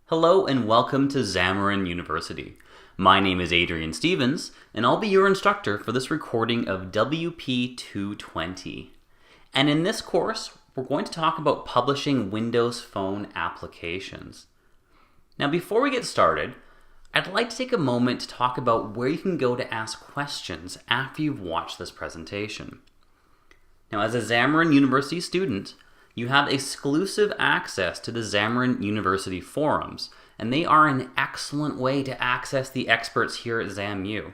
Hello and welcome to Xamarin University. My name is Adrian Stevens, and I'll be your instructor for this recording of WP220. And in this course, we're going to talk about publishing Windows Phone applications. Now, before we get started, I'd like to take a moment to talk about where you can go to ask questions after you've watched this presentation. Now, as a Xamarin University student, you have exclusive access to the Xamarin University forums, and they are an excellent way to access the experts here at XamU.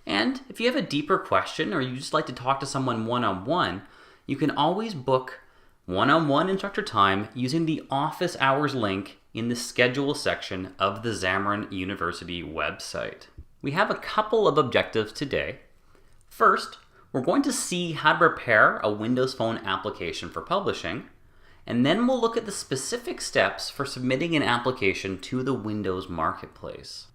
And if you have a deeper question or you just like to talk to someone one-on-one, you can always book one-on-one instructor time using the office hours link in the schedule section of the Xamarin University website. We have a couple of objectives today. First, we're going to see how to prepare a Windows Phone application for publishing, and then we'll look at the specific steps for submitting an application to the Windows Marketplace.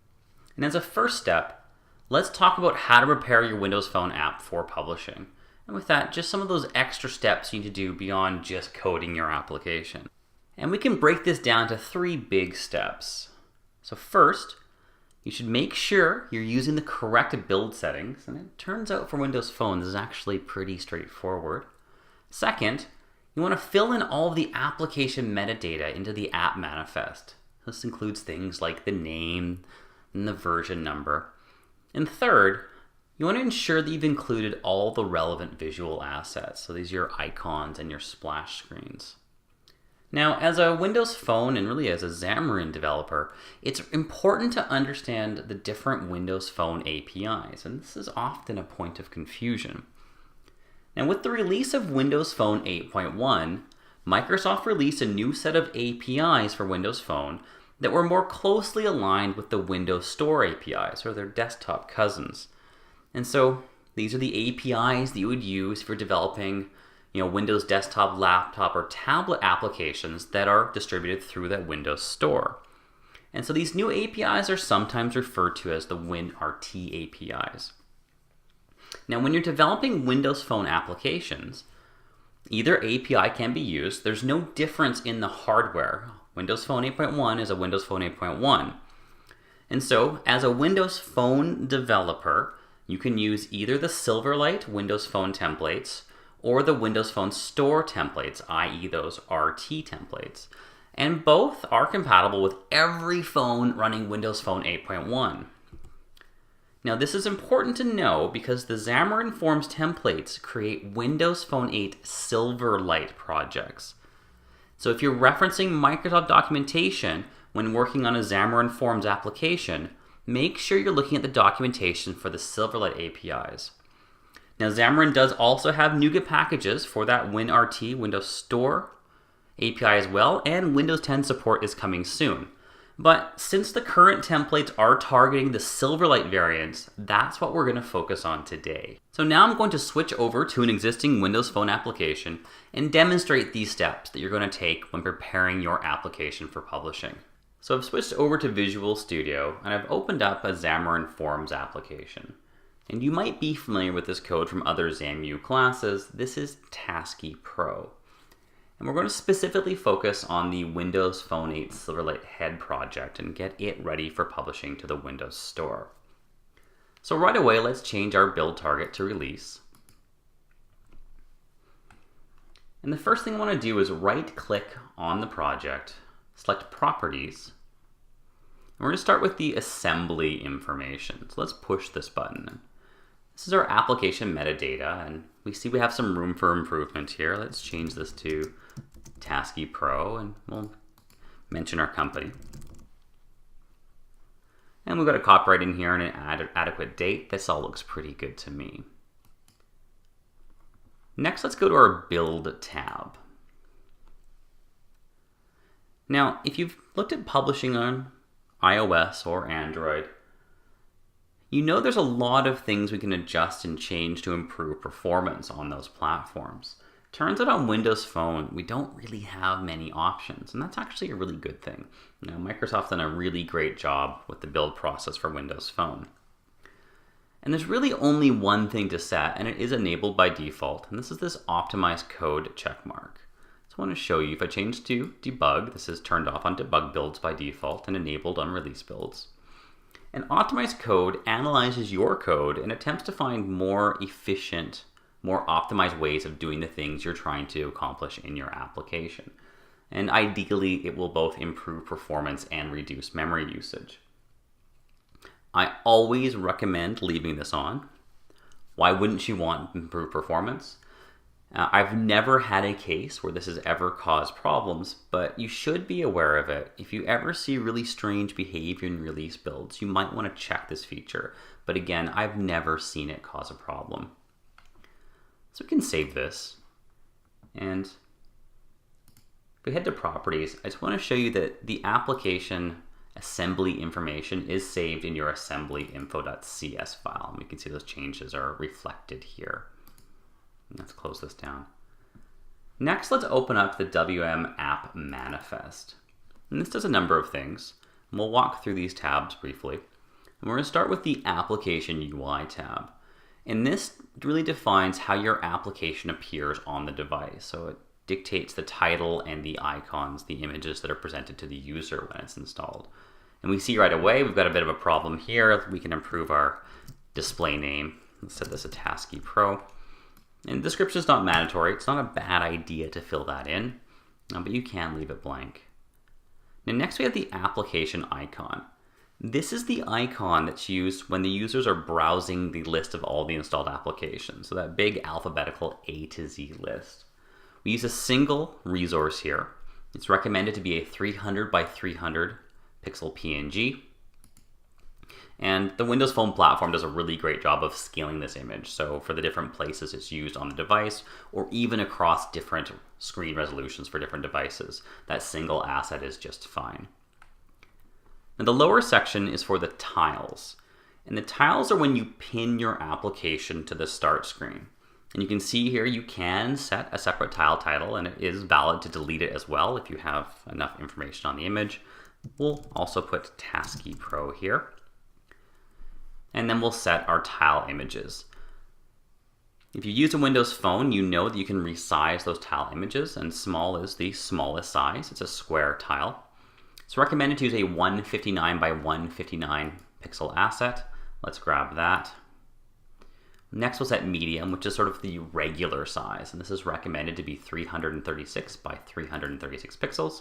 And as a first step, let's talk about how to prepare your Windows Phone app for publishing. And with that, just some of those extra steps you need to do beyond just coding your application. And we can break this down to 3 big steps. So first, you should make sure you're using the correct build settings, and it turns out for Windows Phone this is actually pretty straightforward. Second, you want to fill in all of the application metadata into the app manifest. This includes things like the name and the version number. And third, you want to ensure that you've included all the relevant visual assets. So these are your icons and your splash screens. Now, as a Windows Phone and really as a Xamarin developer, it's important to understand the different Windows Phone APIs, and this is often a point of confusion. Now, with the release of Windows Phone 8.1, Microsoft released a new set of APIs for Windows Phone that were more closely aligned with the Windows Store APIs, or their desktop cousins. And so these are the APIs that you would use for developing Windows desktop, laptop, or tablet applications that are distributed through that Windows Store. And so these new APIs are sometimes referred to as the WinRT APIs. Now, when you're developing Windows Phone applications, either API can be used. There's no difference in the hardware. Windows Phone 8.1 is a Windows Phone 8.1. And so, as a Windows Phone developer, you can use either the Silverlight Windows Phone templates or the Windows Phone Store templates, i.e. those RT templates. And both are compatible with every phone running Windows Phone 8.1. Now, this is important to know because the Xamarin Forms templates create Windows Phone 8 Silverlight projects. So if you're referencing Microsoft documentation when working on a Xamarin Forms application, make sure you're looking at the documentation for the Silverlight APIs. Now, Xamarin does also have NuGet packages for that WinRT Windows Store API as well, and Windows 10 support is coming soon. But since the current templates are targeting the Silverlight variants, that's what we're going to focus on today. So now I'm going to switch over to an existing Windows Phone application and demonstrate these steps that you're going to take when preparing your application for publishing. So I've switched over to Visual Studio and I've opened up a Xamarin Forms application. And you might be familiar with this code from other XamU classes. This is Tasky Pro. And we're going to specifically focus on the Windows Phone 8 Silverlight Head project and get it ready for publishing to the Windows Store. So right away, let's change our build target to release. And the first thing I want to do is right-click on the project, select Properties, and we're going to start with the assembly information. So let's push this button. This is our application metadata, and we see we have some room for improvement here. Let's change this to Tasky Pro, and we'll mention our company. And we've got a copyright in here and an adequate date. This all looks pretty good to me. Next, let's go to our Build tab. Now, if you've looked at publishing on iOS or Android, you know there's a lot of things we can adjust and change to improve performance on those platforms. Turns out on Windows Phone, we don't really have many options, and that's actually a really good thing. Microsoft's done a really great job with the build process for Windows Phone. And there's really only one thing to set, and it is enabled by default, and this is this optimized code checkmark. So I want to show you if I change to debug, this is turned off on debug builds by default and enabled on release builds. And optimized code analyzes your code and attempts to find more efficient, more optimized ways of doing the things you're trying to accomplish in your application. And ideally, it will both improve performance and reduce memory usage. I always recommend leaving this on. Why wouldn't you want improved performance? I've never had a case where this has ever caused problems, but you should be aware of it. If you ever see really strange behavior in release builds, you might want to check this feature. But again, I've never seen it cause a problem. So we can save this. And if we head to properties, I just want to show you that the application assembly information is saved in your assembly info.cs file. And we can see those changes are reflected here. Let's close this down. Next, let's open up the WM app manifest. And this does a number of things. And we'll walk through these tabs briefly. And we're going to start with the application UI tab. And this really defines how your application appears on the device. So it dictates the title and the icons, the images that are presented to the user when it's installed. And we see right away we've got a bit of a problem here. We can improve our display name. Let's set this to Tasky Pro. And description is not mandatory. It's not a bad idea to fill that in, but you can leave it blank. Now next we have the application icon. This is the icon that's used when the users are browsing the list of all the installed applications. So that big alphabetical A to Z list. We use a single resource here. It's recommended to be a 300 by 300 pixel PNG. And the Windows Phone platform does a really great job of scaling this image. So for the different places it's used on the device, or even across different screen resolutions for different devices, that single asset is just fine. Now the lower section is for the tiles. And the tiles are when you pin your application to the start screen. And you can see here you can set a separate tile title, and it is valid to delete it as well if you have enough information on the image. We'll also put Tasky Pro here. And then we'll set our tile images. If you use a Windows Phone, you know that you can resize those tile images, and small is the smallest size. It's a square tile. It's recommended to use a 159 by 159 pixel asset. Let's grab that. Next we'll set medium, which is sort of the regular size, and this is recommended to be 336 by 336 pixels.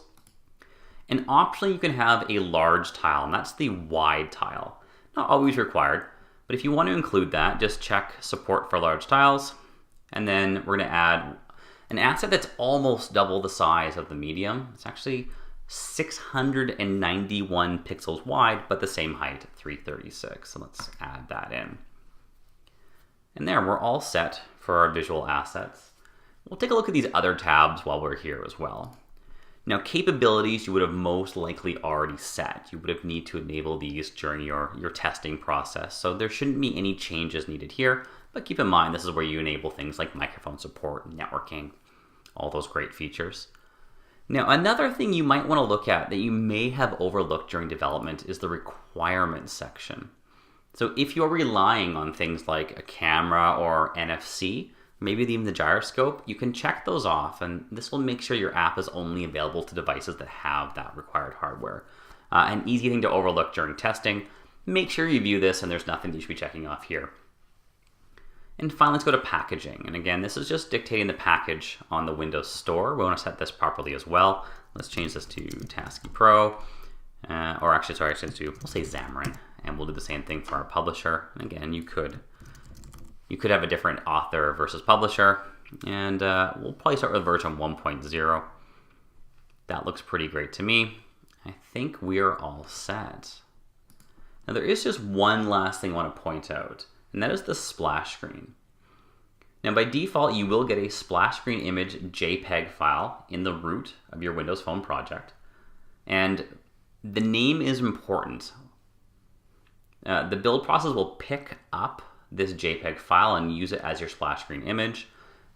And optionally you can have a large tile, and that's the wide tile. Not always required, but if you want to include that, just check support for large tiles, and then we're going to add an asset that's almost double the size of the medium. It's actually 691 pixels wide, but the same height, 336. So let's add that in. And there, we're all set for our visual assets. We'll take a look at these other tabs while we're here as well. Now, capabilities you would have most likely already set. You would have need to enable these during your testing process. So there shouldn't be any changes needed here, but keep in mind this is where you enable things like microphone support, networking, all those great features. Now, another thing you might want to look at that you may have overlooked during development is the requirements section. So if you're relying on things like a camera or NFC, maybe even the gyroscope, you can check those off, and this will make sure your app is only available to devices that have that required hardware. An easy thing to overlook during testing. Make sure you view this, and there's nothing that you should be checking off here. And finally, let's go to packaging. And again, this is just dictating the package on the Windows Store. We want to set this properly as well. Let's change this to Tasky Pro, we'll say Xamarin, and we'll do the same thing for our publisher. And again, you could have a different author versus publisher, and we'll probably start with version 1.0. That looks pretty great to me. I think we're all set. Now there is just one last thing I want to point out, and that is the splash screen. Now by default, you will get a splash screen image JPEG file in the root of your Windows Phone project. And the name is important. The build process will pick up this JPEG file and use it as your splash screen image.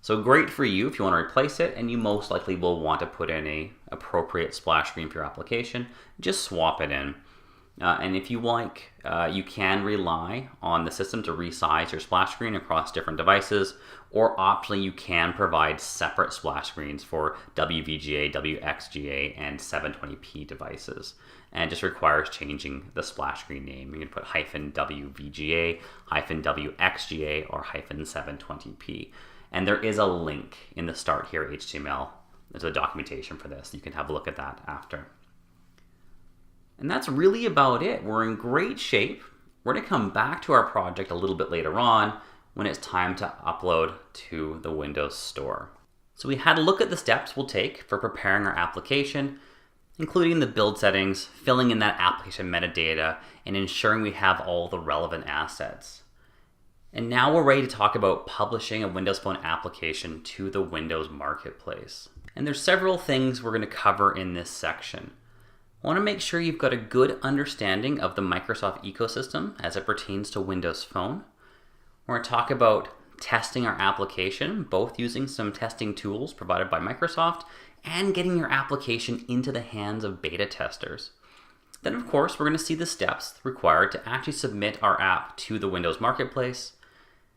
So great for you if you want to replace it, and you most likely will want to put in a appropriate splash screen for your application. Just swap it in. And if you like, you can rely on the system to resize your splash screen across different devices, or optionally you can provide separate splash screens for WVGA, WXGA, and 720p devices. And it just requires changing the splash screen name. You can put -WVGA, -WXGA, or -720p. And there is a link in the Start Here HTML. There's a documentation for this. You can have a look at that after. And that's really about it. We're in great shape. We're going to come back to our project a little bit later on when it's time to upload to the Windows Store. So we had a look at the steps we'll take for preparing our application, including the build settings, filling in that application metadata, and ensuring we have all the relevant assets. And now we're ready to talk about publishing a Windows Phone application to the Windows Marketplace. And there's several things we're going to cover in this section. I want to make sure you've got a good understanding of the Microsoft ecosystem as it pertains to Windows Phone. We're going to talk about testing our application, both using some testing tools provided by Microsoft and getting your application into the hands of beta testers. Then, of course, we're going to see the steps required to actually submit our app to the Windows Marketplace.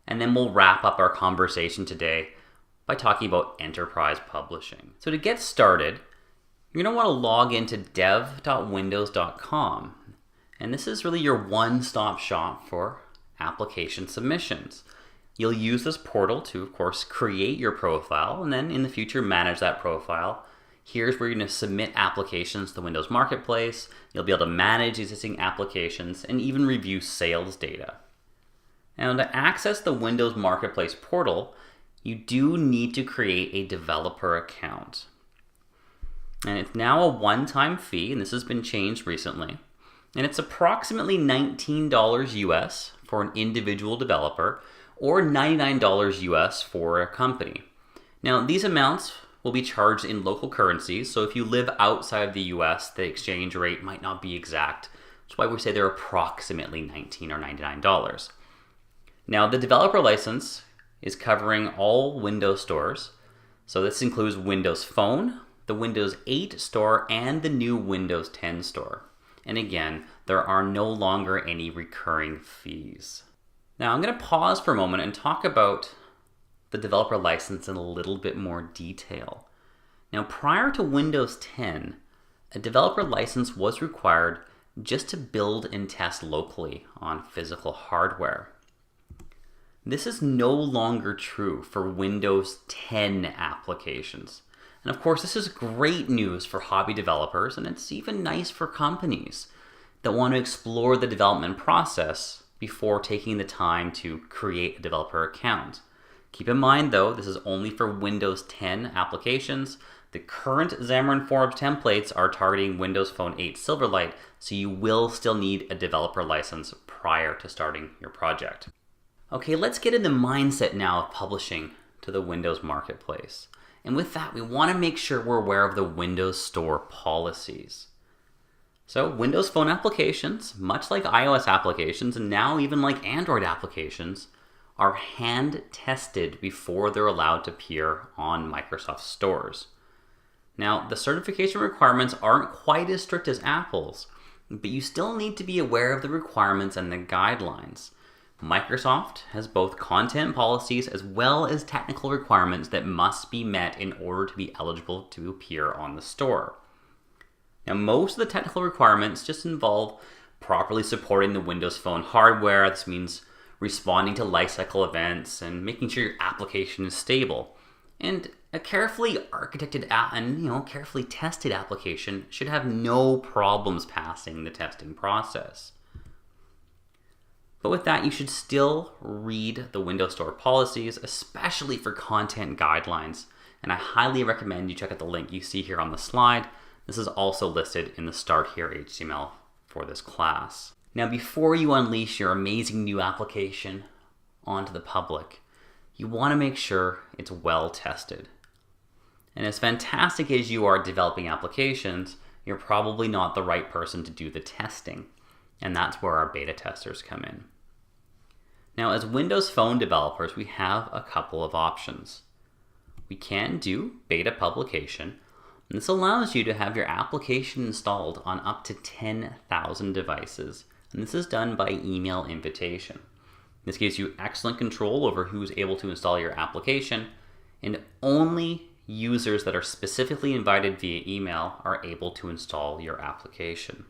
And then we'll wrap up our conversation today by talking about enterprise publishing. So to get started, you're going to want to log into dev.windows.com. And this is really your one-stop shop for application submissions. You'll use this portal to, of course, create your profile, and then in the future manage that profile. Here's where you're going to submit applications to the Windows Marketplace. You'll be able to manage existing applications and even review sales data. Now, to access the Windows Marketplace portal, you do need to create a developer account. And it's now a one-time fee, and this has been changed recently. And it's approximately $19 US for an individual developer, or $99 US for a company. Now, these amounts will be charged in local currencies, so if you live outside of the US, the exchange rate might not be exact. That's why we say they're approximately $19 or $99. Now, the developer license is covering all Windows stores. So this includes Windows Phone, the Windows 8 store, and the new Windows 10 store. And again, there are no longer any recurring fees. Now I'm going to pause for a moment and talk about the developer license in a little bit more detail. Now, prior to Windows 10, a developer license was required just to build and test locally on physical hardware. This is no longer true for Windows 10 applications. And of course, this is great news for hobby developers, and it's even nice for companies that want to explore the development process before taking the time to create a developer account. Keep in mind, though, this is only for Windows 10 applications. The current Xamarin Forms templates are targeting Windows Phone 8 Silverlight, so you will still need a developer license prior to starting your project. Okay, let's get in the mindset now of publishing to the Windows Marketplace. And with that, we want to make sure we're aware of the Windows Store policies. So Windows Phone applications, much like iOS applications, and now even like Android applications, are hand tested before they're allowed to appear on Microsoft stores. Now, the certification requirements aren't quite as strict as Apple's, but you still need to be aware of the requirements and the guidelines. Microsoft has both content policies as well as technical requirements that must be met in order to be eligible to appear on the store. Now, most of the technical requirements just involve properly supporting the Windows Phone hardware. This means responding to lifecycle events and making sure your application is stable. And a carefully architected and carefully tested application should have no problems passing the testing process. But with that, you should still read the Windows Store policies, especially for content guidelines. And I highly recommend you check out the link you see here on the slide. This is also listed in the Start Here HTML for this class. Now, before you unleash your amazing new application onto the public, you want to make sure it's well tested. And as fantastic as you are at developing applications, you're probably not the right person to do the testing. And that's where our beta testers come in. Now, as Windows Phone developers, we have a couple of options. We can do beta publication, And this allows you to have your application installed on up to 10,000 devices. And this is done by email invitation. This gives you excellent control over who's able to install your application, and only users that are specifically invited via email are able to install your application.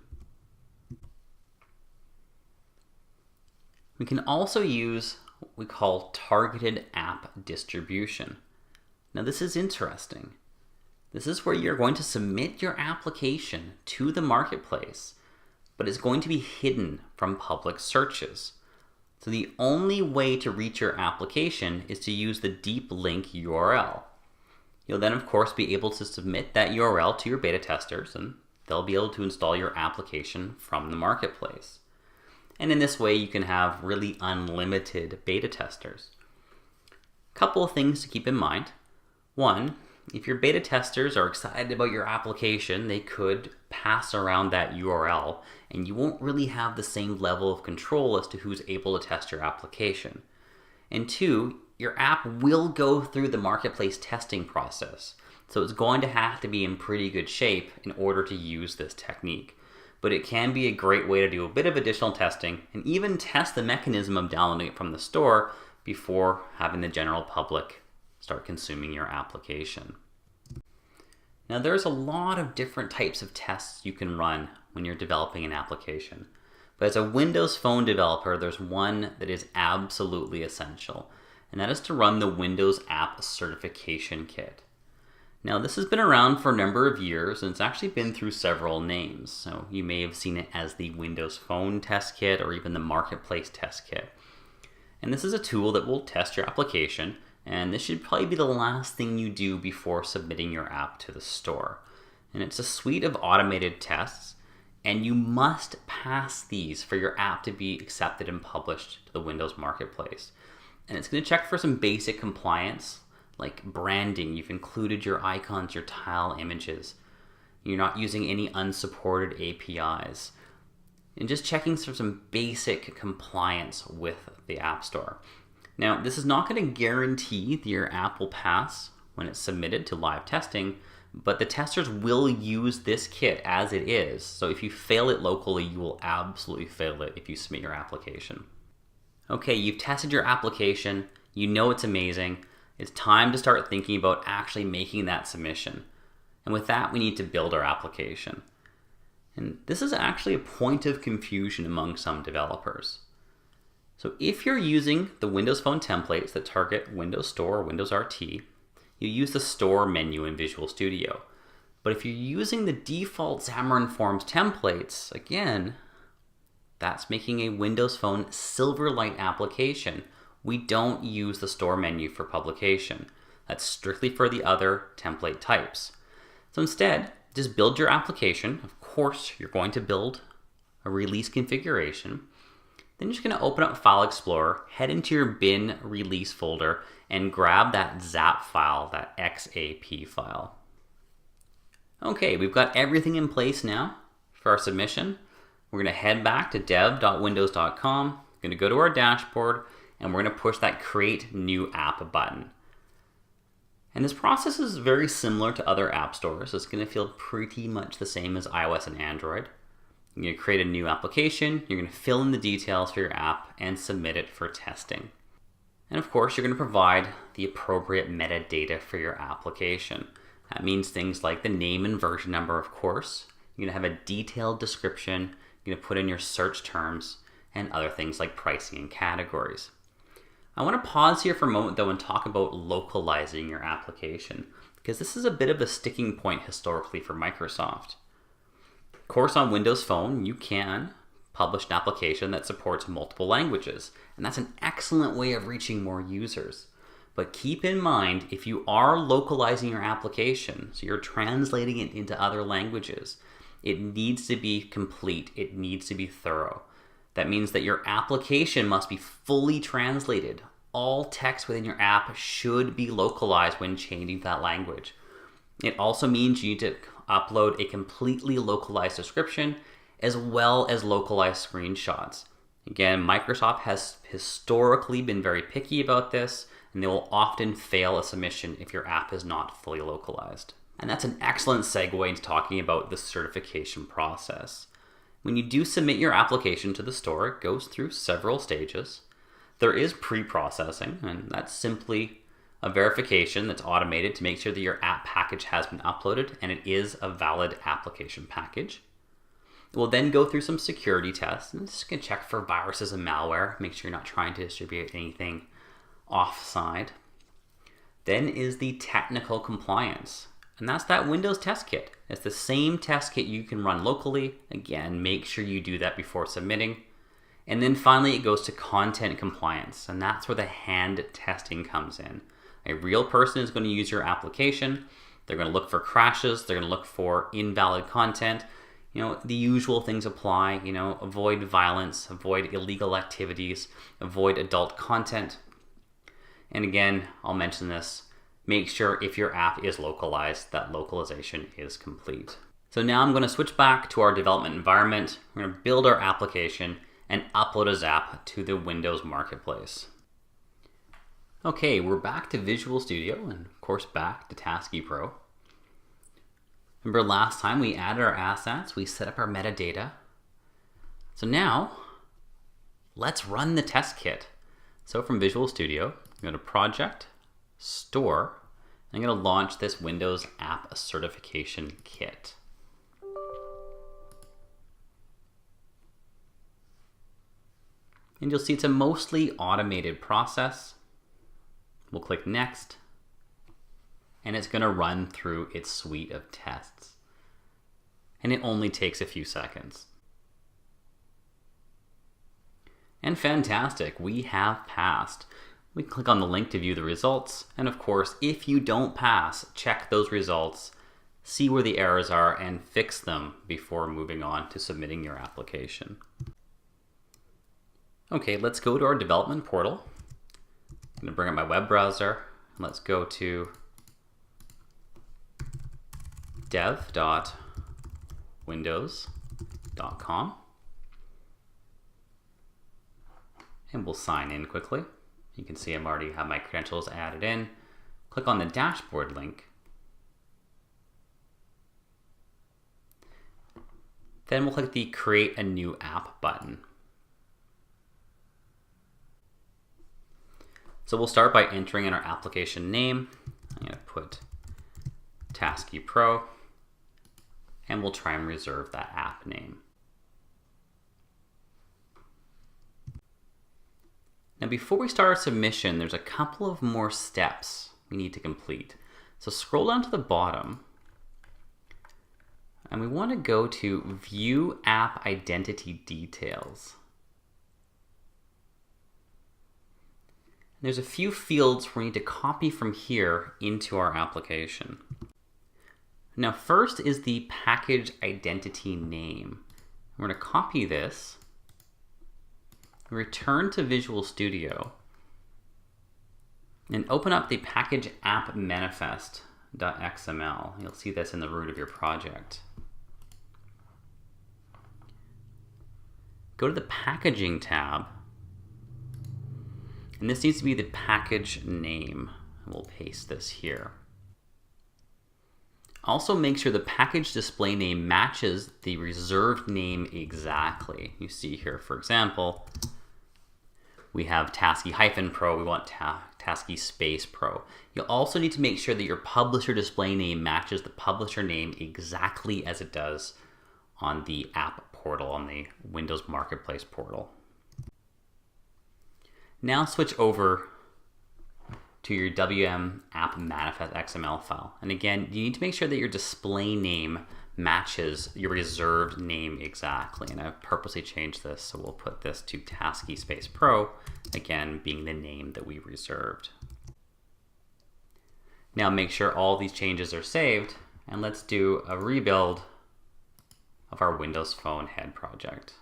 We can also use what we call targeted app distribution. Now this is interesting. This is where you're going to submit your application to the marketplace, but it's going to be hidden from public searches. So the only way to reach your application is to use the deep link URL. You'll then of course be able to submit that URL to your beta testers, and they'll be able to install your application from the marketplace. And in this way you can have really unlimited beta testers. A couple of things to keep in mind. One, if your beta testers are excited about your application, they could pass around that URL, and you won't really have the same level of control as to who's able to test your application. And two, your app will go through the marketplace testing process, so it's going to have to be in pretty good shape in order to use this technique. But it can be a great way to do a bit of additional testing and even test the mechanism of downloading it from the store before having the general public start consuming your application. Now there's a lot of different types of tests you can run when you're developing an application. But as a Windows Phone developer, there's one that is absolutely essential, and that is to run the Windows App Certification Kit. Now this has been around for a number of years, and it's actually been through several names. So you may have seen it as the Windows Phone Test Kit or even the Marketplace Test Kit. And this is a tool that will test your application, and this should probably be the last thing you do before submitting your app to the store. And it's a suite of automated tests, and you must pass these for your app to be accepted and published to the Windows Marketplace. And it's going to check for some basic compliance, like branding. You've included your icons, your tile images. You're not using any unsupported APIs. And just checking for some basic compliance with the App Store. Now, this is not going to guarantee that your app will pass when it's submitted to live testing, but the testers will use this kit as it is. So if you fail it locally, you will absolutely fail it if you submit your application. Okay, you've tested your application, you know it's amazing. It's time to start thinking about actually making that submission. And with that, we need to build our application. And this is actually a point of confusion among some developers. So if you're using the Windows Phone templates that target Windows Store or Windows RT, you use the Store menu in Visual Studio. But if you're using the default Xamarin Forms templates, again, that's making a Windows Phone Silverlight application. We don't use the Store menu for publication. That's strictly for the other template types. So instead, just build your application. Of course, you're going to build a release configuration. Then you're just going to open up File Explorer, head into your bin release folder, and grab that ZAP file, that XAP file. Okay, we've got everything in place now for our submission. We're going to head back to dev.windows.com, going to go to our dashboard, and we're going to push that Create New App button. And this process is very similar to other app stores. It's going to feel pretty much the same as iOS and Android. You're going to create a new application, you're going to fill in the details for your app, and submit it for testing. And of course, you're going to provide the appropriate metadata for your application. That means things like the name and version number, of course. You're going to have a detailed description, you're going to put in your search terms, and other things like pricing and categories. I want to pause here for a moment though and talk about localizing your application, because this is a bit of a sticking point historically for Microsoft. Of course, on Windows Phone, you can publish an application that supports multiple languages, and that's an excellent way of reaching more users. But keep in mind, if you are localizing your application, so you're translating it into other languages, it needs to be complete, it needs to be thorough. That means that your application must be fully translated. All text within your app should be localized when changing that language. It also means you need to upload a completely localized description as well as localized screenshots. Again, Microsoft has historically been very picky about this, and they will often fail a submission if your app is not fully localized. And that's an excellent segue into talking about the certification process. When you do submit your application to the store, it goes through several stages. There is pre-processing, and that's simply a verification that's automated to make sure that your app package has been uploaded and it is a valid application package. We'll then go through some security tests and just gonna check for viruses and malware, make sure you're not trying to distribute anything offside. Then is the technical compliance, and that's that Windows test kit. It's the same test kit you can run locally. Again, make sure you do that before submitting. And then finally, it goes to content compliance, and that's where the hand testing comes in. A real person is going to use your application. They're going to look for crashes. They're going to look for invalid content. The usual things apply. Avoid violence, avoid illegal activities, avoid adult content. And again, I'll mention this. Make sure if your app is localized, that localization is complete. So now I'm going to switch back to our development environment. We're going to build our application and upload a Zap to the Windows Marketplace. Okay, we're back to Visual Studio and of course back to Tasky Pro. Remember last time we added our assets, we set up our metadata. So now, let's run the test kit. So from Visual Studio, go to Project, Store, and I'm going to launch this Windows App Certification Kit. And you'll see it's a mostly automated process. We'll click Next, and it's going to run through its suite of tests. And it only takes a few seconds. And fantastic, we have passed. We click on the link to view the results, and of course, if you don't pass, check those results, see where the errors are, and fix them before moving on to submitting your application. Okay, let's go to our development portal. I'm going to bring up my web browser. Let's go to dev.windows.com. And we'll sign in quickly. You can see I'm already have my credentials added in. Click on the dashboard link. Then we'll click the Create a New App button. So we'll start by entering in our application name. I'm going to put Tasky Pro, and we'll try and reserve that app name. Now before we start our submission, there's a couple of more steps we need to complete. So scroll down to the bottom, and we want to go to View App Identity Details. There's a few fields we need to copy from here into our application. Now first is the package identity name. We're going to copy this, return to Visual Studio, and open up the package app manifest.xml. You'll see this in the root of your project. Go to the packaging tab, and this needs to be the package name. We'll paste this here. Also make sure the package display name matches the reserved name exactly. You see here, for example, we have Tasky-Pro, we want Tasky Space Pro. You'll also need to make sure that your publisher display name matches the publisher name exactly as it does on the app portal, on the Windows Marketplace portal. Now switch over to your WM app manifest XML file. And again, you need to make sure that your display name matches your reserved name exactly. And I've purposely changed this, so we'll put this to Tasky Space Pro, again, being the name that we reserved. Now make sure all these changes are saved, and let's do a rebuild of our Windows Phone head project.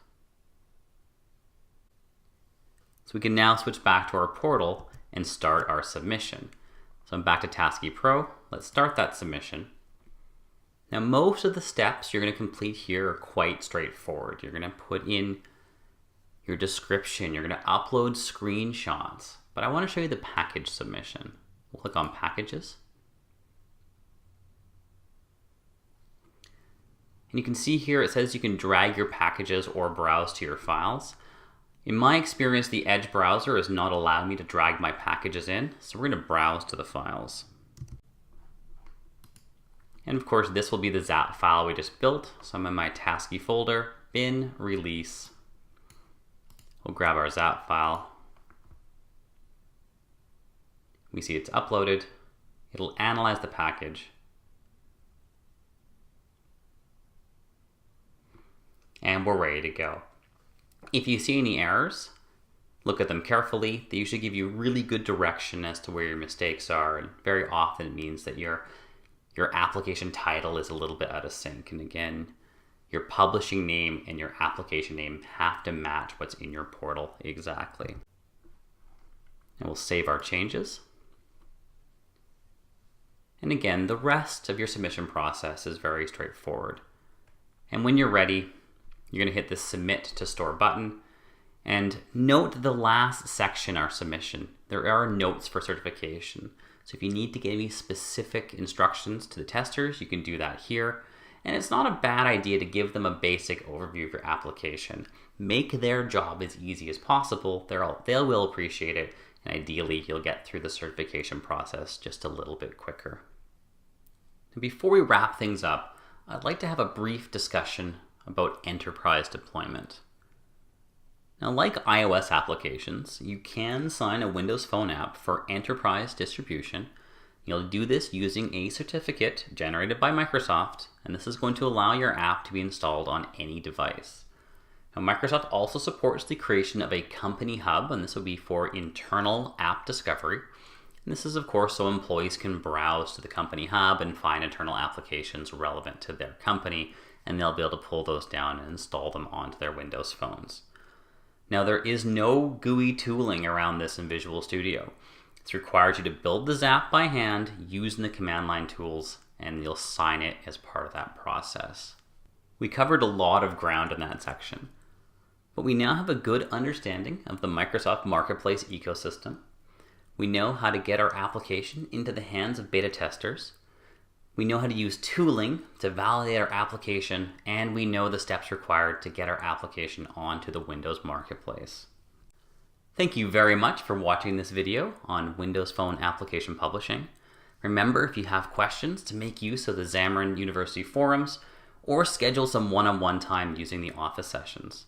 So we can now switch back to our portal and start our submission. So I'm back to Tasky Pro. Let's start that submission. Now most of the steps you're going to complete here are quite straightforward. You're going to put in your description, you're going to upload screenshots, but I want to show you the package submission. We'll click on Packages. And you can see here it says you can drag your packages or browse to your files. In my experience, the Edge browser is not allowing me to drag my packages in, so we're going to browse to the files. And of course, this will be the zap file we just built. So I'm in my tasky folder, bin, release. We'll grab our zap file. We see it's uploaded. It'll analyze the package. And we're ready to go. If you see any errors, look at them carefully. They usually give you really good direction as to where your mistakes are. And very often it means that your application title is a little bit out of sync. And again, your publishing name and your application name have to match what's in your portal exactly. And we'll save our changes. And again, the rest of your submission process is very straightforward. And when you're ready, you're going to hit the Submit to Store button. And note the last section, our submission. There are notes for certification. So if you need to give any specific instructions to the testers, you can do that here. And it's not a bad idea to give them a basic overview of your application. Make their job as easy as possible. They will appreciate it. And ideally, you'll get through the certification process just a little bit quicker. And before we wrap things up, I'd like to have a brief discussion about enterprise deployment. Now, like iOS applications, you can sign a Windows Phone app for enterprise distribution. You'll do this using a certificate generated by Microsoft, and this is going to allow your app to be installed on any device. Now, Microsoft also supports the creation of a company hub, and this will be for internal app discovery. And this is, of course, so employees can browse to the company hub and find internal applications relevant to their company, and they'll be able to pull those down and install them onto their Windows phones. Now, there is no GUI tooling around this in Visual Studio. It's required you to build the Zap by hand using the command line tools, and you'll sign it as part of that process. We covered a lot of ground in that section, but we now have a good understanding of the Microsoft Marketplace ecosystem. We know how to get our application into the hands of beta testers. We know how to use tooling to validate our application, and we know the steps required to get our application onto the Windows Marketplace. Thank you very much for watching this video on Windows Phone Application Publishing. Remember, if you have questions, to make use of the Xamarin University forums or schedule some one-on-one time using the office sessions.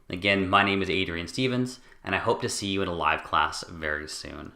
Again, my name is Adrian Stevens, and I hope to see you in a live class very soon.